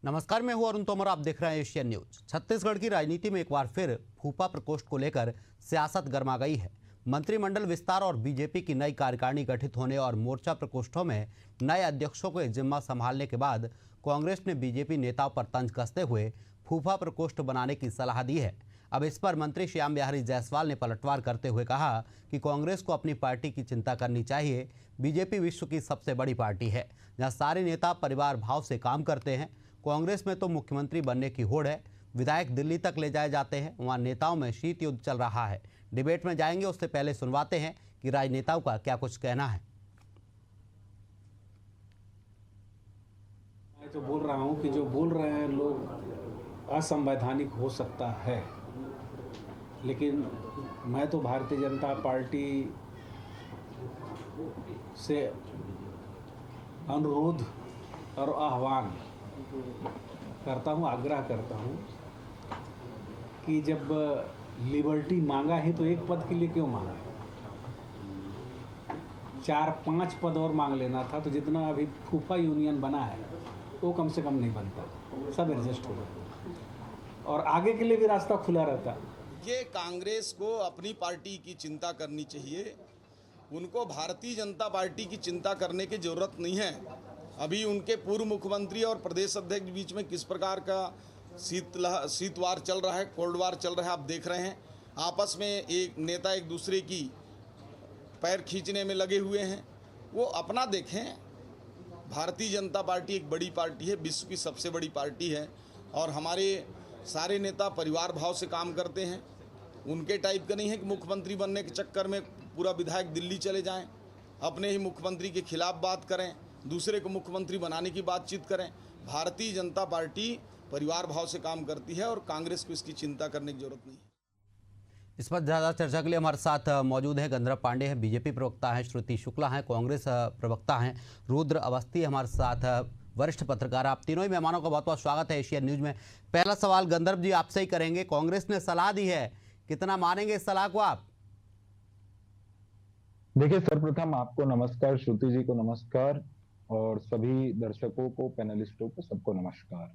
नमस्कार, मैं हूं अरुण तोमर। आप देख रहे हैं एशियन न्यूज। छत्तीसगढ़ की राजनीति में एक बार फिर फूफा प्रकोष्ठ को लेकर सियासत गर्मा गई है। मंत्रिमंडल विस्तार और बीजेपी की नई कार्यकारिणी गठित होने और मोर्चा प्रकोष्ठों में नए अध्यक्षों को जिम्मा संभालने के बाद कांग्रेस ने बीजेपी नेताओं पर तंज कसते हुए फूफा प्रकोष्ठ बनाने की सलाह दी है। अब इस पर मंत्री श्याम बिहारी जायसवाल ने पलटवार करते हुए कहा कि कांग्रेस को अपनी पार्टी की चिंता करनी चाहिए। बीजेपी विश्व की सबसे बड़ी पार्टी है, जहां सारे नेता परिवार भाव से काम करते हैं। कांग्रेस में तो मुख्यमंत्री बनने की होड़ है, विधायक दिल्ली तक ले जाए जाते हैं, वहां नेताओं में शीत युद्ध चल रहा है। डिबेट में जाएंगे, उससे पहले सुनवाते हैं कि राजनेताओं का क्या कुछ कहना है। मैं तो बोल रहा हूं कि जो बोल रहे हैं लोग असंवैधानिक हो सकता है, लेकिन मैं तो भारतीय जनता पार्टी से अनुरोध और आह्वान करता हूं, आग्रह करता हूं कि जब लिबर्टी मांगा है तो एक पद के लिए क्यों मांगा? 4-5 पद और मांग लेना था, तो जितना अभी फूफा यूनियन बना है वो कम से कम नहीं बनता, सब एडजस्ट हो जाता और आगे के लिए भी रास्ता खुला रहता। ये कांग्रेस को अपनी पार्टी की चिंता करनी चाहिए, उनको भारतीय जनता पार्टी की चिंता करने की ज़रूरत नहीं है। अभी उनके पूर्व मुख्यमंत्री और प्रदेश अध्यक्ष के बीच में किस प्रकार का शीतवार चल रहा है, कोल्ड वार चल रहा है, आप देख रहे हैं। आपस में एक नेता एक दूसरे की पैर खींचने में लगे हुए हैं। वो अपना देखें। भारतीय जनता पार्टी एक बड़ी पार्टी है, विश्व की सबसे बड़ी पार्टी है और हमारे सारे नेता परिवार भाव से काम करते हैं। उनके टाइप का नहीं है कि मुख्यमंत्री बनने के चक्कर में पूरा विधायक दिल्ली चले जाएं, अपने ही मुख्यमंत्री के खिलाफ बात करें, दूसरे को मुख्यमंत्री बनाने की बातचीत करें। भारतीय जनता पार्टी परिवार भाव से काम करती है और कांग्रेस को इसकी चिंता करने की जरूरत नहीं है। इस पर ज़्यादा चर्चा के लिए हमारे साथ मौजूद हैं गंधर्व पांडे हैं, बीजेपी प्रवक्ता हैं, श्रुति शुक्ला हैं, कांग्रेस प्रवक्ता हैं, रुद्र अवस्थी हमारे साथ वरिष्ठ पत्रकार। आप तीनों ही मेहमानों का बहुत बहुत स्वागत है एशियन न्यूज में। पहला सवाल गंधर्व जी आपसे ही करेंगे। कांग्रेस ने सलाह दी है, कितना मानेंगे इस सलाह को आप? देखिए, सर्वप्रथम आपको नमस्कार, श्रुति जी को नमस्कार और सभी दर्शकों को, पैनलिस्टों को, सबको नमस्कार।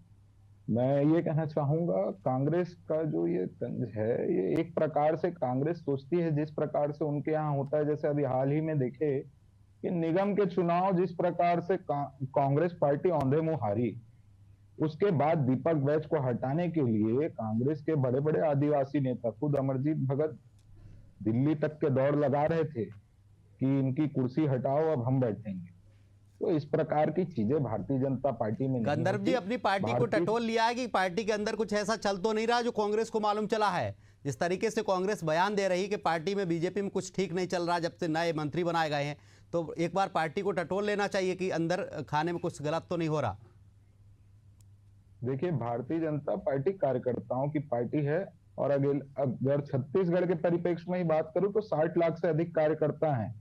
मैं ये कहना चाहूंगा, कांग्रेस का जो ये तंज है, ये एक प्रकार से कांग्रेस सोचती है जिस प्रकार से उनके यहाँ होता है। जैसे अभी हाल ही में देखे कि निगम के चुनाव जिस प्रकार से कांग्रेस पार्टी औंधे मुंह हारी, उसके बाद दीपक बैच को हटाने के लिए कांग्रेस के बड़े बड़े आदिवासी नेता, खुद अमरजीत भगत दिल्ली तक के दौड़ लगा रहे थे कि इनकी कुर्सी हटाओ, अब हम बैठेंगे। तो इस प्रकार की चीजें भारतीय जनता पार्टी में नहीं होती। गंधर्व जी, अपनी पार्टी को टटोल लिया है कि पार्टी के अंदर कुछ ऐसा चल तो नहीं रहा जो कांग्रेस को मालूम चला है? जिस तरीके से कांग्रेस बयान दे रही कि पार्टी में, बीजेपी में कुछ ठीक नहीं चल रहा जब से नए मंत्री बनाए गए हैं, तो एक बार पार्टी को टटोल लेना चाहिए कि अंदर खाने में कुछ गलत तो नहीं हो रहा। देखिए, भारतीय जनता पार्टी कार्यकर्ताओं की पार्टी है और अगर छत्तीसगढ़ के परिप्रेक्ष्य में ही बात करूं तो 60 लाख से अधिक कार्यकर्ता हैं।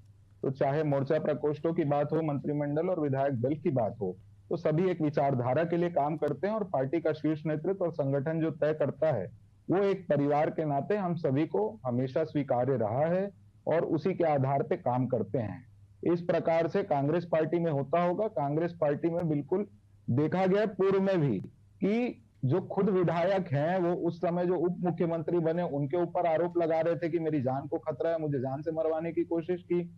तो चाहे मोर्चा प्रकोष्ठों की बात हो, मंत्रिमंडल और विधायक दल की बात हो, तो सभी एक विचारधारा के लिए काम करते हैं और पार्टी का शीर्ष नेतृत्व और संगठन जो तय करता है वो एक परिवार के नाते हम सभी को हमेशा स्वीकार्य रहा है और उसी के आधार पे काम करते हैं। इस प्रकार से कांग्रेस पार्टी में होता होगा। कांग्रेस पार्टी में बिल्कुल देखा गया पूर्व में भी कि जो खुद विधायक हैं वो उस समय जो उप मुख्यमंत्री बने उनके ऊपर आरोप लगा रहे थे कि मेरी जान को खतरा है, मुझे जान से मरवाने की कोशिश की।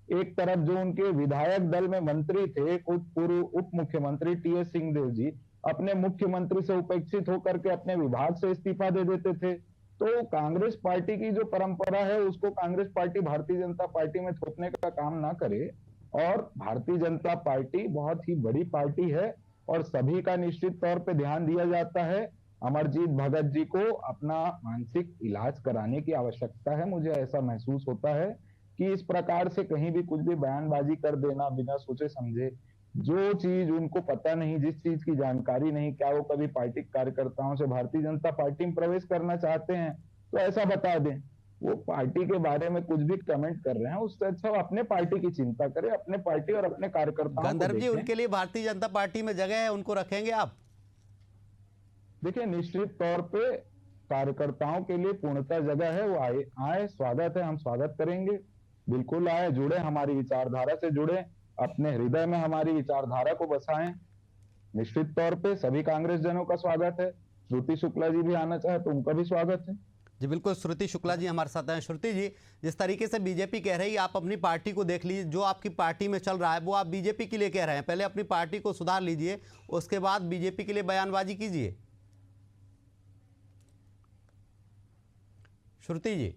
एक तरफ जो उनके विधायक दल में मंत्री थे, खुद पूर्व उप मुख्यमंत्री टीएस सिंहदेव जी अपने मुख्यमंत्री से उपेक्षित होकर के अपने विभाग से इस्तीफा दे देते थे। तो कांग्रेस पार्टी की जो परंपरा है उसको कांग्रेस पार्टी भारतीय जनता पार्टी में थोपने का काम ना करे। और भारतीय जनता पार्टी बहुत ही बड़ी पार्टी है और सभी का निश्चित तौर पे ध्यान दिया जाता है। अमरजीत भगत जी को अपना मानसिक इलाज कराने की आवश्यकता है। मुझे ऐसा महसूस होता है कि इस प्रकार से कहीं भी कुछ भी बयानबाजी कर देना बिना सोचे समझे, जो चीज उनको पता नहीं, जिस चीज की जानकारी नहीं, क्या वो कभी पार्टी कार्यकर्ताओं से भारतीय जनता पार्टी में प्रवेश करना चाहते हैं तो ऐसा बता दें। वो पार्टी के बारे में कुछ भी कमेंट कर रहे हैं, उससे अच्छा वो अपने पार्टी की चिंता करें, अपने पार्टी और अपने कार्यकर्ताओं को गंधर्व जी, देखें। उनके लिए भारतीय जनता पार्टी में जगह है, उनको रखेंगे आप? देखिए, निश्चित तौर पे कार्यकर्ताओं के लिए पूर्णतः जगह है, वो आए, स्वागत है, हम स्वागत करेंगे। बिल्कुल आए, जुड़े, हमारी विचारधारा से जुड़े, अपने हृदय में हमारी विचारधारा को बसाएं। निश्चित तौर पे सभी कांग्रेस जनों का स्वागत है। श्रुति शुक्ला जी भी आना चाहे तो उनका भी स्वागत है। जी बिल्कुल, श्रुति शुक्ला जी हमारे साथ हैं। श्रुति जी, जिस तरीके से बीजेपी कह रही है आप अपनी पार्टी को देख लीजिए, जो आपकी पार्टी में चल रहा है वो आप बीजेपी के लिए कह रहे हैं। पहले अपनी पार्टी को सुधार लीजिए, उसके बाद बीजेपी के लिए बयानबाजी कीजिए। श्रुति जी।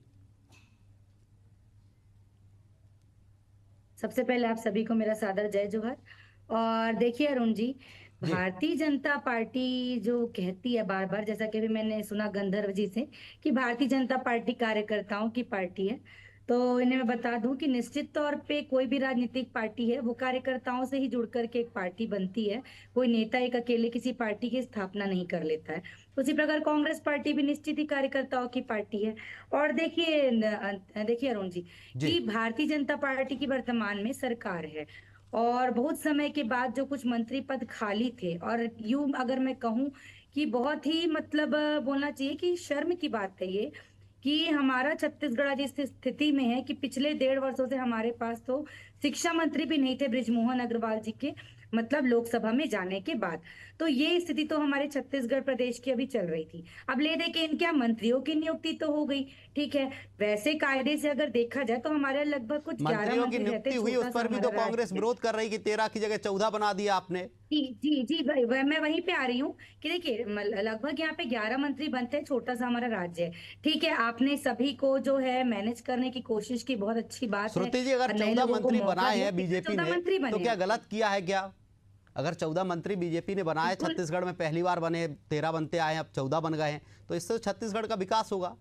सबसे पहले आप सभी को मेरा सादर जय जोहर। और देखिए अरुण जी, भारतीय जनता पार्टी जो कहती है बार बार, जैसा कि अभी मैंने सुना गंधर्व जी से कि भारतीय जनता पार्टी कार्यकर्ताओं की पार्टी है, तो इन्हें मैं बता दूं कि निश्चित तौर पे कोई भी राजनीतिक पार्टी है वो कार्यकर्ताओं से ही जुड़ करके एक पार्टी बनती है। कोई नेता एक अकेले किसी पार्टी की स्थापना नहीं कर लेता है। उसी प्रकार कांग्रेस पार्टी भी निश्चित ही कार्यकर्ताओं की पार्टी है। और देखिए अरुण जी कि भारतीय जनता पार्टी की वर्तमान में सरकार है और बहुत समय के बाद जो कुछ मंत्री पद खाली थे, और यूं अगर मैं कहूं कि बहुत ही मतलब बोलना चाहिए कि शर्म की बात है ये कि हमारा छत्तीसगढ़ आज इस स्थिति में है कि पिछले 1.5 वर्षों से हमारे पास तो शिक्षा मंत्री भी नहीं थे बृजमोहन अग्रवाल जी के मतलब लोकसभा में जाने के बाद। तो ये स्थिति तो हमारे छत्तीसगढ़ प्रदेश की अभी चल रही थी। अब ले दे के इनके मंत्रियों की नियुक्ति तो हो गई, ठीक है। वैसे कायदे से अगर देखा जाए तो हमारे लगभग कुछ 11 मंत्रियों की मंत्री रहते, नियुक्ति हुई, उस पर भी तो कांग्रेस विरोध कर रही कि 13 की जगह 14 बना दिया आपने। जी जी जी भाई, मैं वहीं पे आ रही हूँ कि देखिए लगभग यहाँ पे 11 मंत्री बनते हैं, छोटा सा हमारा राज्य है, ठीक है। आपने सभी को जो है मैनेज करने की कोशिश की, बहुत अच्छी बात है। श्रुति जी, अगर 14 मंत्री बनाए हैं बीजेपी ने तो क्या गलत किया है क्या? अगर 14 मंत्री बीजेपी ने बनाए, छत्तीसगढ़ में पहली बार बने, 13 बनते आए हैं, अब 14 बन गए हैं, तो इससे छत्तीसगढ़ का विकास होगा।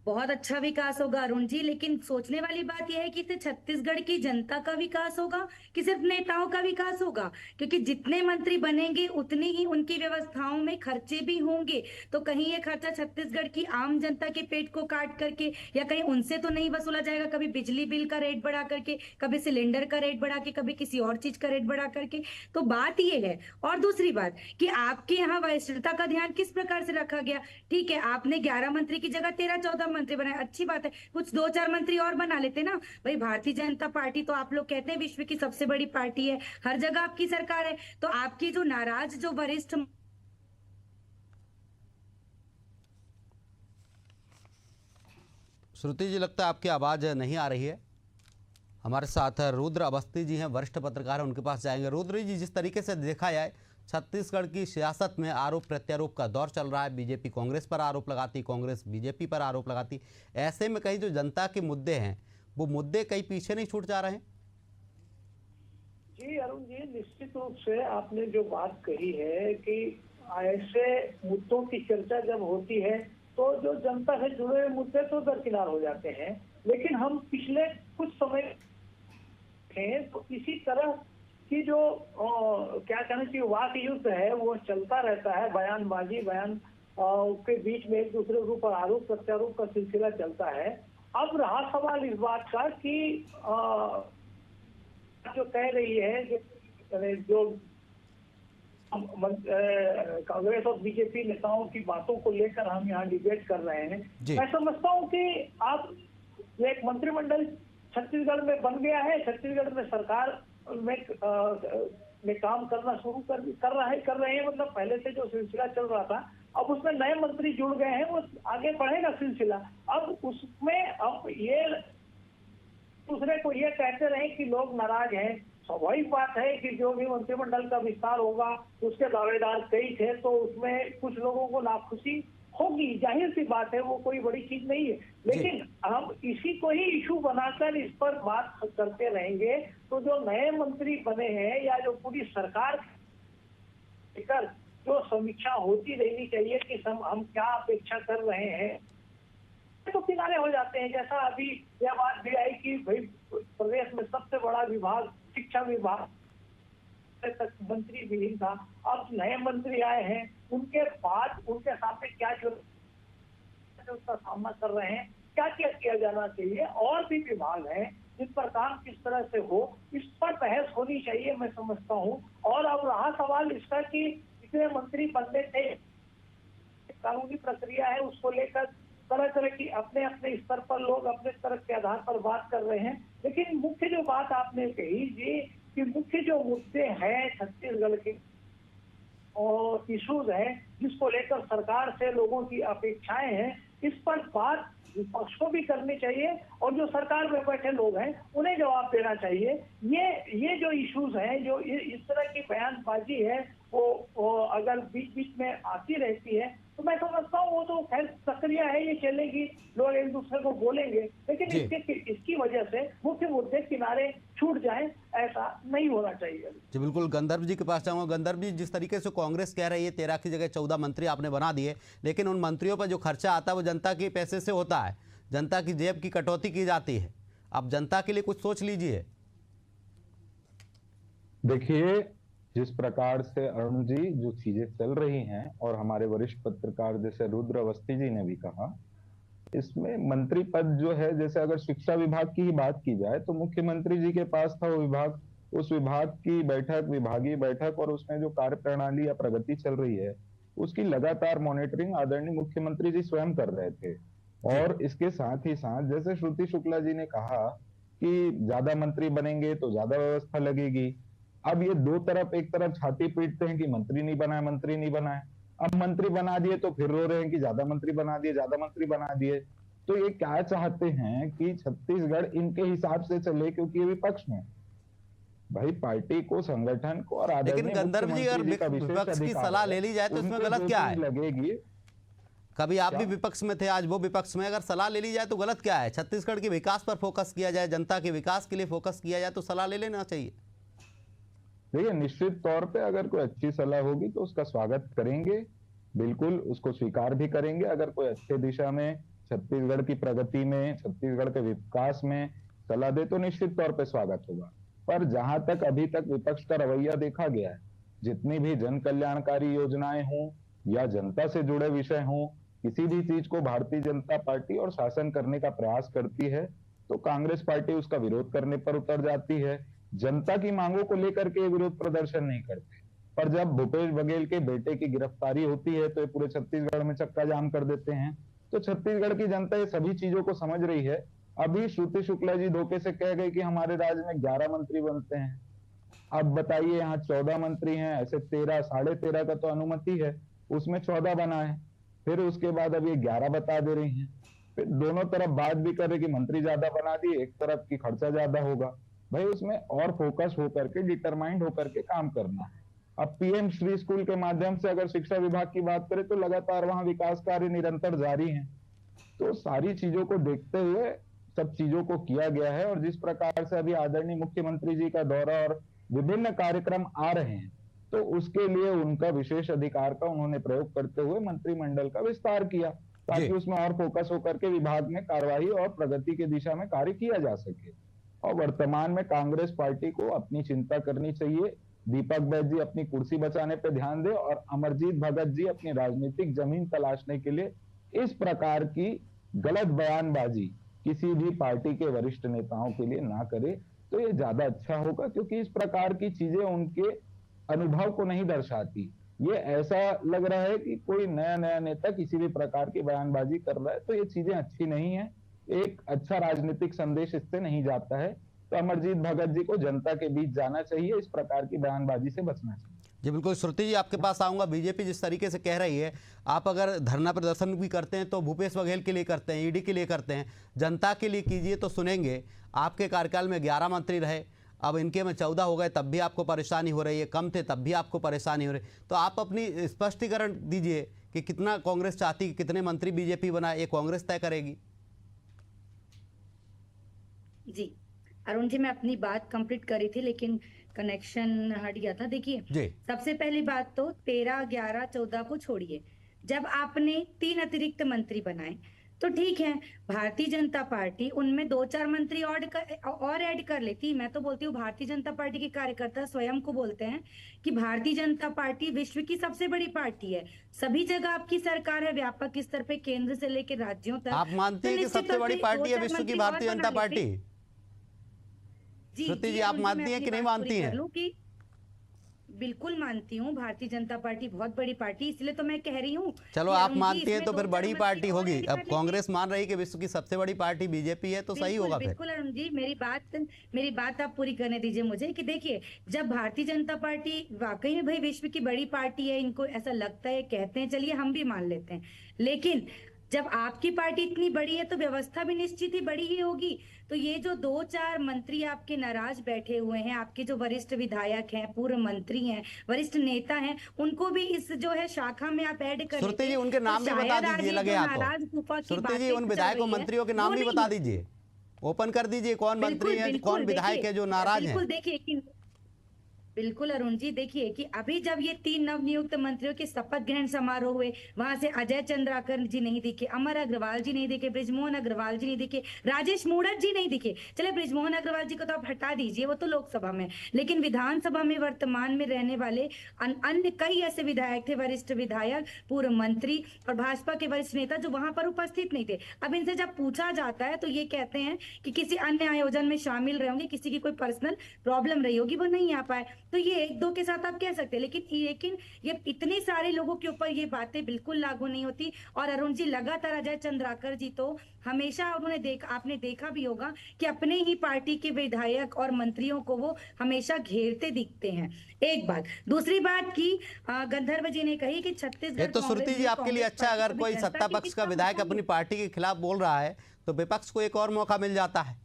बहुत अच्छा विकास होगा अरुण जी, लेकिन सोचने वाली बात यह है कि इससे छत्तीसगढ़ की जनता का विकास होगा कि सिर्फ नेताओं का विकास होगा? क्योंकि जितने मंत्री बनेंगे उतनी ही उनकी व्यवस्थाओं में खर्चे भी होंगे। तो कहीं ये खर्चा छत्तीसगढ़ की आम जनता के पेट को काट करके या कहीं उनसे तो नहीं वसूला जाएगा? कभी बिजली बिल का रेट बढ़ा करके, कभी सिलेंडर का रेट बढ़ा के, कभी किसी और चीज का रेट बढ़ा करके। तो बात ये है। और दूसरी बात कि आपके यहाँ वरिष्ठता का ध्यान किस प्रकार से रखा गया? ठीक है, आपने 11 मंत्री की जगह 13-14 मंत्री बनाए, अच्छी बात है। कुछ 2-4 मंत्री और बना लेते ना भाई। भारतीय जनता पार्टी तो आप लोग कहते हैं विश्व की सबसे बड़ी पार्टी है, हर जगह आपकी सरकार है, तो आपकी जो नाराज जो वरिष्ठ। श्रुति जी, लगता है आपकी आवाज नहीं आ रही है। हमारे साथ रुद्र अवस्थी जी हैं, वरिष्ठ पत्रकार हैं, उनके पास जाएंगे। रुद्र जी, जिस तरीके से देखा जाए छत्तीसगढ़ की सियासत में आरोप प्रत्यारोप का दौर चल रहा है। बीजेपी कांग्रेस पर आरोप लगाती, कांग्रेस बीजेपी पर आरोप लगाती। ऐसे में कहीं जो जनता के मुद्दे हैं वो मुद्दे कहीं पीछे नहीं छूट जा रहे हैं? जी अरुण जी, निश्चित रूप से आपने जो बात कही है कि ऐसे मुद्दों की चर्चा जब होती है तो जो जनता से जुड़े हुए मुद्दे तो दरकिनार हो जाते हैं। लेकिन हम पिछले कुछ समय तो इसी तरह कि जो क्या कहना चाहिए वाक युद्ध है वो चलता रहता है, बयानबाजी के बीच में एक दूसरे के ऊपर आरोप प्रत्यारोप का सिलसिला चलता है। अब रहा सवाल इस बात का कि जो कह रही है जो कांग्रेस और बीजेपी नेताओं की बातों को लेकर हम यहाँ डिबेट कर रहे हैं। मैं समझता हूँ कि आप एक मंत्रिमंडल छत्तीसगढ़ में बन गया है, छत्तीसगढ़ में सरकार में काम करना शुरू कर रहे हैं। मतलब पहले से जो सिलसिला चल रहा था अब उसमें नए मंत्री जुड़ गए हैं, वो आगे बढ़ेगा सिलसिला। अब उसमें अब ये दूसरे को ये कहते रहे कि लोग नाराज हैं। स्वाभाविक बात है कि जो भी मंत्रिमंडल का विस्तार होगा उसके दावेदार कई थे, तो उसमें कुछ लोगों को नाखुशी होगी, जाहिर सी बात है, वो कोई बड़ी चीज नहीं है। लेकिन हम इसी को ही इशू बनाकर इस पर बात करते रहेंगे तो जो नए मंत्री बने हैं या जो पूरी सरकार लेकर जो समीक्षा होती रहनी चाहिए कि हम क्या अपेक्षा कर रहे हैं, तो किनारे हो जाते हैं। जैसा अभी यह बात भी आई कि भाई प्रदेश में सबसे बड़ा विभाग शिक्षा विभाग तक मंत्री विहीन था, अब नए मंत्री आए हैं, उनके बाद उनके सामने क्या उसका सामना कर रहे हैं, क्या क्या किया जाना चाहिए, और भी विभाग हैं जिन पर काम किस तरह से हो, इस पर बहस होनी चाहिए, मैं समझता हूँ। और अब रहा सवाल इसका कि कितने मंत्री बनने थे, कानूनी प्रक्रिया है, उसको लेकर तरह तरह की अपने अपने स्तर पर लोग अपने तरफ के आधार पर बात कर रहे हैं। लेकिन मुख्य जो बात आपने कही जी कि मुख्य जो मुद्दे हैं छत्तीसगढ़ के और इश्यूज हैं जिसको लेकर सरकार से लोगों की अपेक्षाएं हैं, इस पर बात विपक्ष को भी करनी चाहिए और जो सरकार में बैठे लोग हैं उन्हें जवाब देना चाहिए। ये जो इश्यूज हैं, जो इस तरह की बयानबाजी है वो अगर बीच बीच में आती रहती है तो मैं समझता हूँ वो तो खैर प्रक्रिया है, ये चलेगी, लोग एक दूसरे को बोलेंगे, लेकिन इसकी वजह से मुख्य मुद्दे किनारे छूट जाएं, ऐसा नहीं होना चाहिए। जी बिल्कुल, गंधर्व जी के पास जाऊंगा। गंधर्व जी, जिस तरीके से कांग्रेस कह रही है 13 की जगह 14 मंत्री आपने बना दिए, लेकिन उन मंत्रियों पर जो खर्चा आता है वो जनता के पैसे से होता है, जनता की जेब की कटौती की जाती है। अब जनता के लिए कुछ सोच लीजिए। देखिए, जिस प्रकार से अरुण जी जो चीजें चल रही हैं और हमारे वरिष्ठ पत्रकार जैसे रुद्र अवस्थी जी ने भी कहा, इसमें मंत्री पद जो है, जैसे अगर शिक्षा विभाग की ही बात की जाए तो मुख्यमंत्री जी के पास था वो विभाग, उस विभाग की बैठक, विभागीय बैठक और उसमें जो कार्य प्रणाली या प्रगति चल रही है उसकी लगातार मॉनिटरिंग आदरणीय मुख्यमंत्री जी स्वयं कर रहे थे। और इसके साथ ही साथ जैसे श्रुति शुक्ला जी ने कहा कि ज्यादा मंत्री बनेंगे तो ज्यादा व्यवस्था लगेगी। अब ये दो तरफ, एक तरफ छाती पीटते हैं कि मंत्री नहीं बनाए, मंत्री नहीं बनाए, अब मंत्री बना दिए तो फिर रो रहे हैं कि ज्यादा मंत्री बना दिए, ज्यादा मंत्री बना दिए। तो ये क्या चाहते हैं कि छत्तीसगढ़ इनके हिसाब से चले, क्योंकि ये विपक्ष में भाई पार्टी को, संगठन को और लेकिन गंधर्व जी, अगर विपक्ष की सलाह ले ली जाए तो इसमें गलत क्या है? लगेगी। कभी आप भी विपक्ष में थे, आज वो विपक्ष में, अगर सलाह ले ली जाए तो गलत क्या है? छत्तीसगढ़ के विकास पर फोकस किया जाए, जनता के विकास के लिए फोकस किया जाए तो सलाह ले लेना चाहिए। देखिए, निश्चित तौर पे अगर कोई अच्छी सलाह होगी तो उसका स्वागत करेंगे, बिल्कुल उसको स्वीकार भी करेंगे। अगर कोई अच्छे दिशा में छत्तीसगढ़ की प्रगति में, छत्तीसगढ़ के विकास में सलाह दे तो निश्चित तौर पे स्वागत होगा। पर जहां तक अभी तक विपक्ष का रवैया देखा गया है, जितनी भी जन कल्याणकारी योजनाएं हों या जनता से जुड़े विषय हों, किसी भी चीज को भारतीय जनता पार्टी और शासन करने का प्रयास करती है तो कांग्रेस पार्टी उसका विरोध करने पर उतर जाती है। जनता की मांगों को लेकर के विरोध प्रदर्शन नहीं करते, पर जब भूपेश बघेल के बेटे की गिरफ्तारी होती है तो ये पूरे छत्तीसगढ़ में चक्का जाम कर देते हैं। तो छत्तीसगढ़ की जनता ये सभी चीजों को समझ रही है। अभी श्रुति शुक्ला जी धोखे से कह गए कि हमारे राज्य में 11 मंत्री बनते हैं। अब बताइए, यहाँ 14 मंत्री हैं, ऐसे 13, 13.5 का तो अनुमति है, उसमें 14 बना है, फिर उसके बाद अब ये 11 बता दे रही हैं। फिर दोनों तरफ बात भी कर रहे कि मंत्री ज्यादा बना दिए, एक तरफ की खर्चा ज्यादा होगा। भाई उसमें और फोकस होकर के, डिटरमाइंड होकर के काम करना है। अब पीएम श्री स्कूल के माध्यम से अगर शिक्षा विभाग की बात करें तो लगातार वहां विकास कार्य निरंतर जारी हैं। तो सारी चीजों को देखते हुए सब चीजों को किया गया है। और जिस प्रकार से अभी आदरणीय मुख्यमंत्री जी का दौरा और विभिन्न कार्यक्रम आ रहे हैं तो उसके लिए उनका विशेष अधिकार का उन्होंने प्रयोग करते हुए मंत्रिमंडल का विस्तार किया, ताकि उसमें और फोकस होकर के विभाग में कार्यवाही और प्रगति की दिशा में कार्य किया जा सके। और वर्तमान में कांग्रेस पार्टी को अपनी चिंता करनी चाहिए। दीपक बैज जी अपनी कुर्सी बचाने पर ध्यान दे और अमरजीत भगत जी अपनी राजनीतिक जमीन तलाशने के लिए इस प्रकार की गलत बयानबाजी किसी भी पार्टी के वरिष्ठ नेताओं के लिए ना करे तो ये ज्यादा अच्छा होगा, क्योंकि इस प्रकार की चीजें उनके अनुभव को नहीं दर्शाती। ये ऐसा लग रहा है कि कोई नया नेता किसी भी प्रकार की बयानबाजी कर रहा है, तो ये चीजें अच्छी नहीं है। एक अच्छा राजनीतिक संदेश इससे नहीं जाता है। तो अमरजीत भगत जी को जनता के बीच जाना चाहिए, इस प्रकार की बयानबाजी से बचना चाहिए। जी बिल्कुल, श्रुति जी आपके पास आऊँगा। बीजेपी जिस तरीके से कह रही है, आप अगर धरना प्रदर्शन भी करते हैं तो भूपेश बघेल के लिए करते हैं, ईडी के लिए करते हैं, जनता के लिए कीजिए तो सुनेंगे। आपके कार्यकाल में 11 मंत्री रहे, अब इनके में 14 हो गए, तब भी आपको परेशानी हो रही है, कम थे तब भी आपको परेशानी हो रही है। तो आप अपनी स्पष्टीकरण दीजिए कि कितना कांग्रेस चाहती, कितने मंत्री बीजेपी बनाए, ये कांग्रेस तय करेगी। जी अरुण जी, मैं अपनी बात कंप्लीट करी थी लेकिन कनेक्शन हट गया था। देखिए, सबसे पहली बात तो 13, 11, 14 को छोड़िए, जब आपने 3 अतिरिक्त मंत्री बनाए तो ठीक है, भारतीय जनता पार्टी उनमें 2-4 मंत्री और ऐड कर लेती। मैं तो बोलती हूँ भारतीय जनता पार्टी के कार्यकर्ता स्वयं को बोलते हैं कि भारतीय जनता पार्टी विश्व की सबसे बड़ी पार्टी है, सभी जगह आपकी सरकार है, व्यापक स्तर पे केंद्र से लेकर राज्यों तक। आप मानते हैं कि सबसे बड़ी पार्टी है विश्व की भारतीय जनता पार्टी? श्रुति जी, आप मानती हैं कि नहीं मानती हैं? बिल्कुल मानती हूँ, भारतीय जनता पार्टी बहुत बड़ी पार्टी, इसलिए तो मैं कह रही हूँ। चलो कि आप अरुण जी, मानती हैं इसमें तो दो फिर चार बड़ी मंत्री पार्टी और होगी। ऐड अब कर कांग्रेस मान रही है कि विश्व की सबसे बड़ी पार्टी बीजेपी है, तो सही बिल्कुल होगा फिर। बिल्कुल अरुण जी, मेरी बात आप पूरी करने दीजिए मुझे। कि देखिए, जब भारतीय जनता पार्टी वाकई में भाई विश्व की बड़ी पार्टी है, इनको ऐसा लगता है, कहते हैं, चलिए हम भी मान लेते हैं, लेकिन जब आपकी पार्टी इतनी बड़ी है तो व्यवस्था भी निश्चित ही बड़ी ही होगी। तो ये जो दो चार मंत्री आपके नाराज बैठे हुए हैं, आपके जो वरिष्ठ विधायक हैं, पूर्व मंत्री हैं, वरिष्ठ नेता हैं, उनको भी इस जो है शाखा में आप ऐड कर श्रुति जी लेते, उनके तो नाम भी बता शायद दीजिए, आगे लगे जो हाथों। नाराज फूफा की श्रुति जी बातें उन चल विधायकों रही है, मंत्रियों के वो नाम भी नहीं बता दीजिए, ओपन कर दीजिए कौन मंत्री बिल्कुल हैं, बिल्कुल कौन विधायक देखिए, है जो नाराज हैं। बिल्कुल देखिए कि बिल्कुल अरुण जी, देखिए कि अभी जब ये 3 नवनियुक्त मंत्रियों के शपथ ग्रहण समारोह हुए, वहां से अजय चंद्राकर जी नहीं दिखे, अमर अग्रवाल जी नहीं दिखे, बृजमोहन अग्रवाल जी नहीं दिखे, राजेश मूणत जी नहीं दिखे। चले बृजमोहन अग्रवाल जी को तो आप हटा दीजिए, वो तो लोकसभा में, लेकिन विधानसभा में वर्तमान में रहने वाले अन्य कई ऐसे विधायक थे, वरिष्ठ विधायक, पूर्व मंत्री और भाजपा के वरिष्ठ नेता, जो वहां पर उपस्थित नहीं थे। अब इनसे जब पूछा जाता है तो ये कहते हैं कि किसी अन्य आयोजन में शामिल रहे होंगे, किसी की कोई पर्सनल प्रॉब्लम रही होगी, वो नहीं आ पाए। तो ये एक दो के साथ आप कह सकते हैं, लेकिन ये इतने सारे लोगों के ऊपर ये बातें बिल्कुल लागू नहीं होती। और अरुण जी, लगातार अजय चंद्राकर जी तो हमेशा आपने देखा भी होगा कि अपने ही पार्टी के विधायक और मंत्रियों को वो हमेशा घेरते दिखते हैं। एक बात, दूसरी बात की गंधर्व जी ने कही कि छत्तीसगढ़ ये तो श्रुति जी आपके लिए अच्छा, अगर कोई सत्ता पक्ष का विधायक अपनी पार्टी के खिलाफ बोल रहा है तो विपक्ष को एक और मौका मिल जाता है।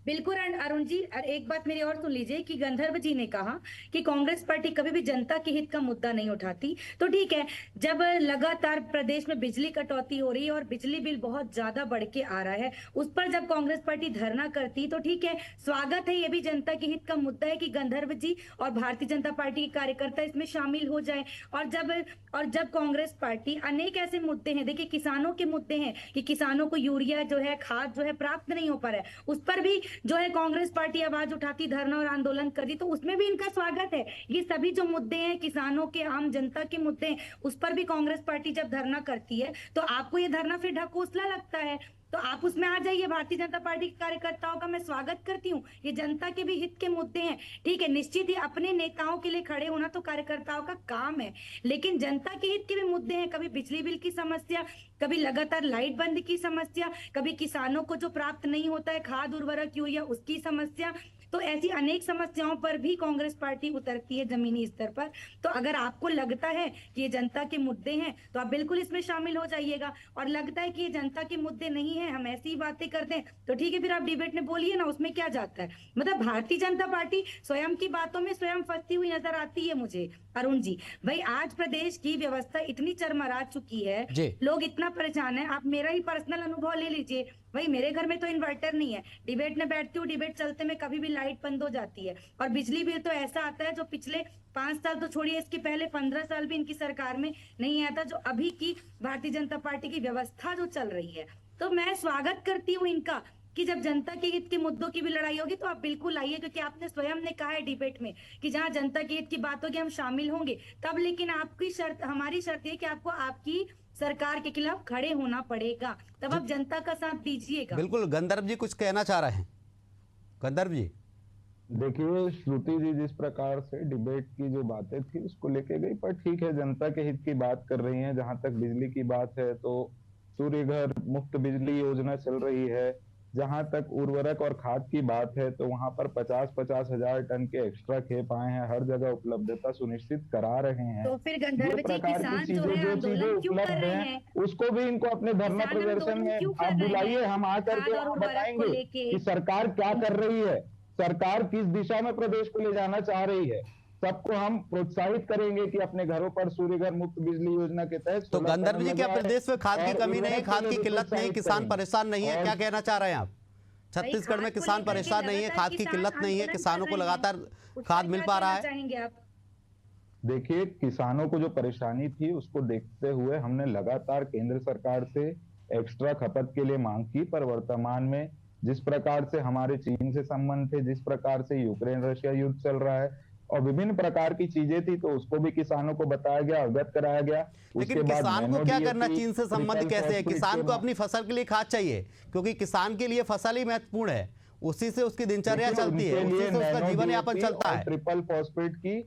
बिल्कुल अरुण जी, एक बात मेरी और सुन लीजिए कि गंधर्व जी ने कहा कि कांग्रेस पार्टी कभी भी जनता के हित का मुद्दा नहीं उठाती। तो ठीक है, जब लगातार प्रदेश में बिजली कटौती हो रही है और बिजली बिल बहुत ज्यादा बढ़ के आ रहा है, उस पर जब कांग्रेस पार्टी धरना करती, तो ठीक है, स्वागत है, ये भी जनता के हित का मुद्दा है कि गंधर्व जी और भारतीय जनता पार्टी के कार्यकर्ता इसमें शामिल हो जाए। और जब कांग्रेस पार्टी अनेक ऐसे मुद्दे हैं, देखिए किसानों के मुद्दे हैं कि किसानों को यूरिया जो है, खाद जो है प्राप्त नहीं हो पा रहा है, उस पर भी जो है कांग्रेस पार्टी आवाज उठाती, धरना और आंदोलन करती, तो उसमें भी इनका स्वागत है। ये सभी जो मुद्दे हैं, किसानों के, आम जनता के मुद्दे हैं, उस पर भी कांग्रेस पार्टी जब धरना करती है तो आपको ये धरना फिर ढकोसला लगता है, तो आप उसमें आ जाइए। भारतीय जनता पार्टी के कार्यकर्ताओं का मैं स्वागत करती हूँ, ये जनता के भी हित के मुद्दे हैं, ठीक है, निश्चित ही अपने नेताओं के लिए खड़े होना तो कार्यकर्ताओं का काम है, लेकिन जनता के हित के भी मुद्दे हैं। कभी बिजली बिल की समस्या, कभी लगातार लाइट बंद की समस्या, कभी किसानों को जो प्राप्त नहीं होता है खाद उर्वरक यूरिया, उसकी समस्या, तो ऐसी अनेक समस्याओं पर भी कांग्रेस पार्टी उतरती है जमीनी स्तर पर। तो अगर आपको लगता है कि ये जनता के मुद्दे हैं तो आप बिल्कुल इसमें शामिल हो जाइएगा, और लगता है कि ये जनता के मुद्दे नहीं है, हम ऐसी ही बातें करते हैं, तो ठीक है, फिर आप डिबेट में बोलिए ना, उसमें क्या जाता है। मतलब भारतीय जनता पार्टी स्वयं की बातों में स्वयं फंसती हुई नजर आती है मुझे अरुण जी। भाई आज प्रदेश की व्यवस्था इतनी चरमरा चुकी है, लोग इतना परेशान है। आप मेरा ही पर्सनल अनुभव ले लीजिए, भाई मेरे घर में तो इन्वर्टर नहीं है, डिबेट में बैठती हूँ, डिबेट चलते में कभी भी लाइट बंद हो जाती है, और बिजली बिल तो ऐसा आता है जो पिछले 5 साल तो छोड़िए, इसके पहले 15 साल भी इनकी सरकार में नहीं आता, जो अभी की भारतीय जनता पार्टी की व्यवस्था जो चल रही है। तो मैं स्वागत करती हूँ इनका कि जब जनता के हित के मुद्दों की भी लड़ाई होगी तो आप बिल्कुल आइए, क्योंकि आपने स्वयं ने कहा है डिबेट में कि जहां जनता के हित की बात होगी हम शामिल होंगे तब। लेकिन आपकी शर्त, हमारी शर्त है कि आपको आपकी सरकार के खिलाफ खड़े होना पड़ेगा, तब आप जनता का साथ दीजिएगा। बिल्कुल, गंधर्व जी कुछ कहना चाह रहे हैं। गंधर्व जी देखिए, श्रुति जी जिस प्रकार से डिबेट की जो बातें थी उसको लेके गई, पर ठीक है, जनता के हित की बात कर रही हैं। जहां तक बिजली की बात है तो सूर्य घर मुफ्त बिजली योजना चल रही है। जहां तक उर्वरक और खाद की बात है तो वहां पर 50-50 हजार टन के एक्स्ट्रा खेप आए हैं, हर जगह उपलब्धता सुनिश्चित करा रहे हैं। तो फिर गंधर्व जी, किसान जो है आंदोलन क्यों कर रहे हैं, उसको भी इनको अपने धरना प्रदर्शन में आप बुलाइए, हम आकर के वहां बताएंगे कि सरकार क्या कर रही है, सरकार किस दिशा में प्रदेश को ले जाना चाह रही है। सबको हम प्रोत्साहित करेंगे कि अपने घरों पर सूर्य घर मुफ्त बिजली योजना के तहत। तो गंधर्व जी, क्या प्रदेश में खाद की कमी नहीं, खाद की किल्लत नहीं, किसान परेशान नहीं है, क्या कहना चाह रहे हैं आप? छत्तीसगढ़ में किसान परेशान नहीं है, खाद की किल्लत नहीं है, किसानों को लगातार खाद मिल पा रहा है। देखिए, किसानों को जो परेशानी थी उसको देखते हुए हमने लगातार केंद्र सरकार से एक्स्ट्रा खपत के लिए मांग की, पर वर्तमान में जिस प्रकार से हमारे चीन से संबंध थे, जिस प्रकार से यूक्रेन रशिया युद्ध चल रहा है और विभिन्न प्रकार की चीजें थी, तो उसको भी किसानों को बताया गया, अवगत कराया गया। लेकिन किसान को क्या करना, चीन से संबंध कैसे है? किसान को अपनी फसल के लिए खाद चाहिए, क्योंकि किसान के लिए फसल ही महत्वपूर्ण है, उसी से उसकी दिनचर्या चलती है, उसी से उसका जीवन यापन चलता है। ट्रिपल फॉस्फेट की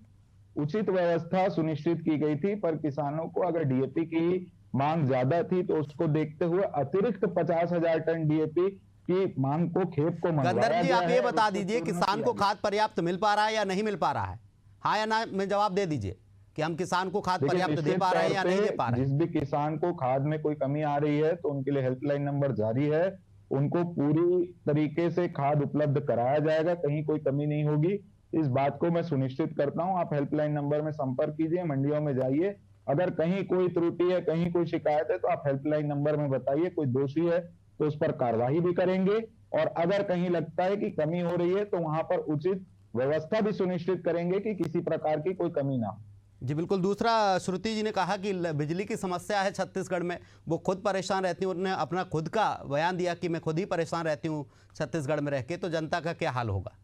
उचित व्यवस्था सुनिश्चित की गई थी, पर किसानों को अगर डीएपी की मांग ज्यादा थी तो उसको देखते हुए अतिरिक्त 50,000 टन डीएपी की मांग को खेप को गंधर्व मंगवाया जी, गया आप है ये और बता उसको दीजिए पूर्ण किसान किया को गया। खाद पर्याप्त मिल पा रहा है या नहीं मिल पा रहा है? हाँ या ना में जवाब दे दीजिए कि हम किसान को खाद देखिए, पर्याप्त दे निश्चित पा रहे हैं तौर या नहीं पे दे पा रहे हैं। जिस भी किसान को खाद में कोई कमी आ रही है तो उनके लिए हेल्पलाइन नंबर जारी है, उनको पूरी तरीके से खाद उपलब्ध कराया जाएगा, कहीं कोई कमी नहीं होगी। इस बात को मैं सुनिश्चित करता हूं। आप हेल्पलाइन नंबर में संपर्क कीजिए, मंडियों में जाइए, अगर कहीं कोई त्रुटि है, कहीं कोई शिकायत है तो आप हेल्पलाइन नंबर में बताइए, कोई दोषी है तो उस पर कार्रवाई भी करेंगे, और अगर कहीं लगता है कि कमी हो रही है तो वहां पर उचित व्यवस्था भी सुनिश्चित करेंगे कि किसी प्रकार की कोई कमी ना हो। जी बिल्कुल। दूसरा, श्रुति जी ने कहा कि बिजली की समस्या है छत्तीसगढ़ में, वो खुद परेशान रहती हूँ, उन्होंने अपना खुद का बयान दिया कि मैं खुद ही परेशान रहती हूँ छत्तीसगढ़ में रह के, तो जनता का क्या हाल होगा?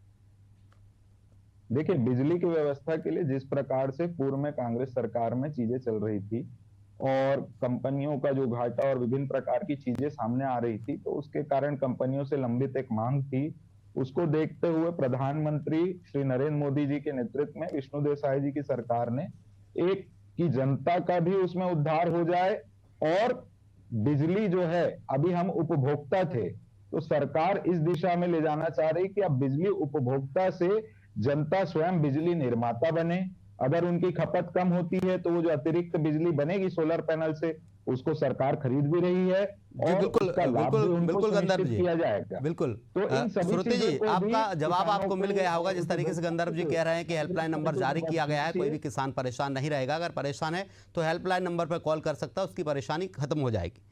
देखिए, बिजली की व्यवस्था के लिए जिस प्रकार से पूर्व में कांग्रेस सरकार में चीजें चल रही थी और कंपनियों का जो घाटा और विभिन्न प्रकार की चीजें सामने आ रही थी, तो उसके कारण कंपनियों से लंबित एक मांग थी। उसको देखते हुए प्रधानमंत्री श्री नरेंद्र मोदी जी के नेतृत्व में विष्णु देसाई जी की सरकार ने एक कि जनता का भी उसमें उद्धार हो जाए, और बिजली जो है, अभी हम उपभोक्ता थे तो सरकार इस दिशा में ले जाना चाह रही कि अब बिजली उपभोक्ता से जनता स्वयं बिजली निर्माता बने। अगर उनकी खपत कम होती है तो वो जो अतिरिक्त बिजली बनेगी सोलर पैनल से, उसको सरकार खरीद भी रही है जी और बिल्कुल उसका लाभ भी बिल्कुल उनको बिल्कुल गंधर्व सुनिश्चित जी, किया जाएगा। बिल्कुल। तो इन सभी श्रुति चीजों जी, को भी आपका जवाब किसानों आपको मिल को गया होगा। जिस तरीके से गंधर्व जी कह रहे हैं कि हेल्पलाइन नंबर जारी किया गया है, कोई भी किसान परेशान नहीं रहेगा, अगर परेशान है तो हेल्पलाइन नंबर पर कॉल कर सकता है, उसकी परेशानी खत्म हो जाएगी।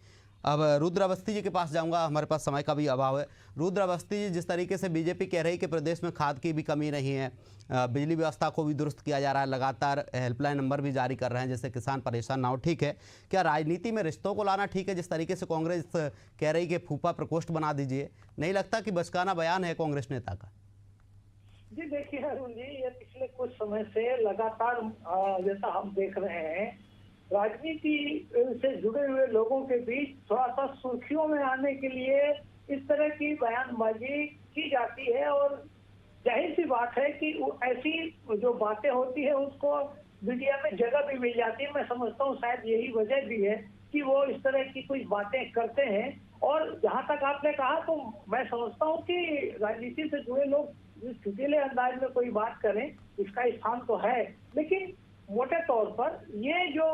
अब रुद्र अवस्थी जी के पास जाऊंगा, हमारे पास समय का भी अभाव है। रुद्र अवस्थी जी, जिस तरीके से बीजेपी कह रही कि प्रदेश में खाद की भी कमी नहीं है, बिजली व्यवस्था को भी दुरुस्त किया जा रहा है, लगातार हेल्पलाइन नंबर भी जारी कर रहे हैं जिससे किसान परेशान ना हो, ठीक है, क्या राजनीति में रिश्तों को लाना ठीक है? जिस तरीके से कांग्रेस कह रही कि फूफा प्रकोष्ठ बना दीजिए, नहीं लगता कि बचकाना बयान है कांग्रेस नेता का? जी देखिए अरुण जी, ये पिछले कुछ समय से लगातार जैसा हम देख रहे हैं, राजनीति से जुड़े हुए लोगों के बीच थोड़ा सा सुर्खियों में आने के लिए इस तरह की बयानबाजी की जाती है, और जाहिर सी बात है कि ऐसी जो बातें होती है उसको मीडिया में जगह भी मिल जाती है। मैं समझता हूँ शायद यही वजह भी है कि वो इस तरह की कुछ बातें करते हैं। और जहाँ तक आपने कहा, तो मैं समझता हूँ कि राजनीति से जुड़े लोग इस चुटीले अंदाज में कोई बात करें, इसका स्थान तो है, लेकिन मोटे तौर पर ये जो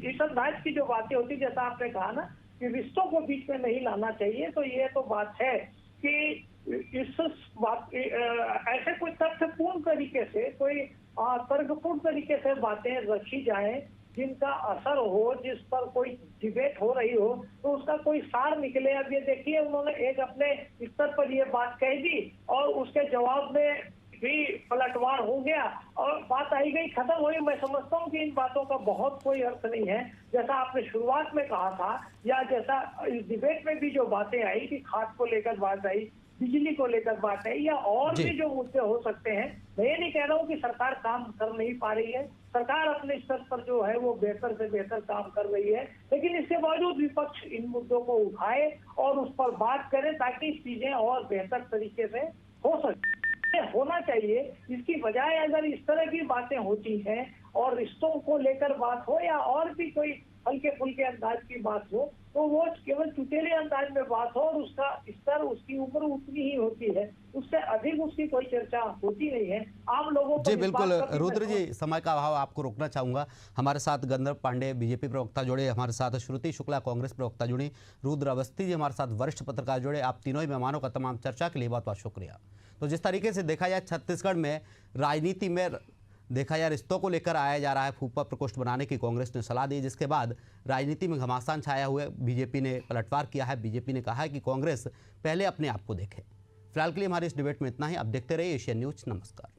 इस अंदाज की जो बातें होती, जैसा आपने कहा ना कि रिश्तों को बीच में नहीं लाना चाहिए, तो ये तो बात है कि इस बात ऐसे कोई तथ्यपूर्ण तरीके से, कोई तर्कपूर्ण तरीके से बातें रखी जाएं जिनका असर हो, जिस पर कोई डिबेट हो रही हो, तो उसका कोई सार निकले। अब ये देखिए, उन्होंने एक अपने स्तर पर ये बात कह दी और उसके जवाब में भी पलटवार हो गया और बात आई गई, खत्म हुई। मैं समझता हूँ कि इन बातों का बहुत कोई अर्थ नहीं है। जैसा आपने शुरुआत में कहा था, या जैसा इस डिबेट में भी जो बातें आई कि खाद को लेकर बात आई, बिजली को लेकर बात आई, या और भी जो मुद्दे हो सकते हैं, मैं ये नहीं कह रहा हूँ कि सरकार काम कर नहीं पा रही है। सरकार अपने स्तर पर जो है वो बेहतर से बेहतर काम कर रही है, लेकिन इसके बावजूद विपक्ष इन मुद्दों को उठाए और उस पर बात करे ताकि चीजें और बेहतर तरीके से हो सके, होना चाहिए। इसकी बजाय अगर इस तरह की बातें होती हैं और रिश्तों को लेकर बात हो या और भी कोई हल्के फुल्के अंदाज की बात हो, तो वो केवल चुटेले अंदाज में बात हो और उसका स्तर, उसकी उम्र उतनी ही होती है, उससे अधिक उसकी कोई चर्चा होती नहीं है। आम लोगों को जी बिल्कुल रुद्र जी, समय का अभाव, आपको रोकना चाहूंगा। हमारे साथ गंधर्व पांडे बीजेपी प्रवक्ता जुड़े, हमारे साथ श्रुति शुक्ला कांग्रेस प्रवक्ता जुड़ी, रुद्र अवस्थी जी हमारे साथ वरिष्ठ पत्रकार जुड़े। आप तीनों ही मेहमानों का तमाम चर्चा के लिए बहुत बहुत शुक्रिया। तो जिस तरीके से देखा जाए, छत्तीसगढ़ में राजनीति में देखा जाए रिश्तों को लेकर आया जा रहा है, फूफा प्रकोष्ठ बनाने की कांग्रेस ने सलाह दी, जिसके बाद राजनीति में घमासान छाया हुआ, बीजेपी ने पलटवार किया है। बीजेपी ने कहा है कि कांग्रेस पहले अपने आप को देखे। फिलहाल के लिए हमारे इस डिबेट में इतना ही। अब देखते रहिए एशियन न्यूज़। नमस्कार।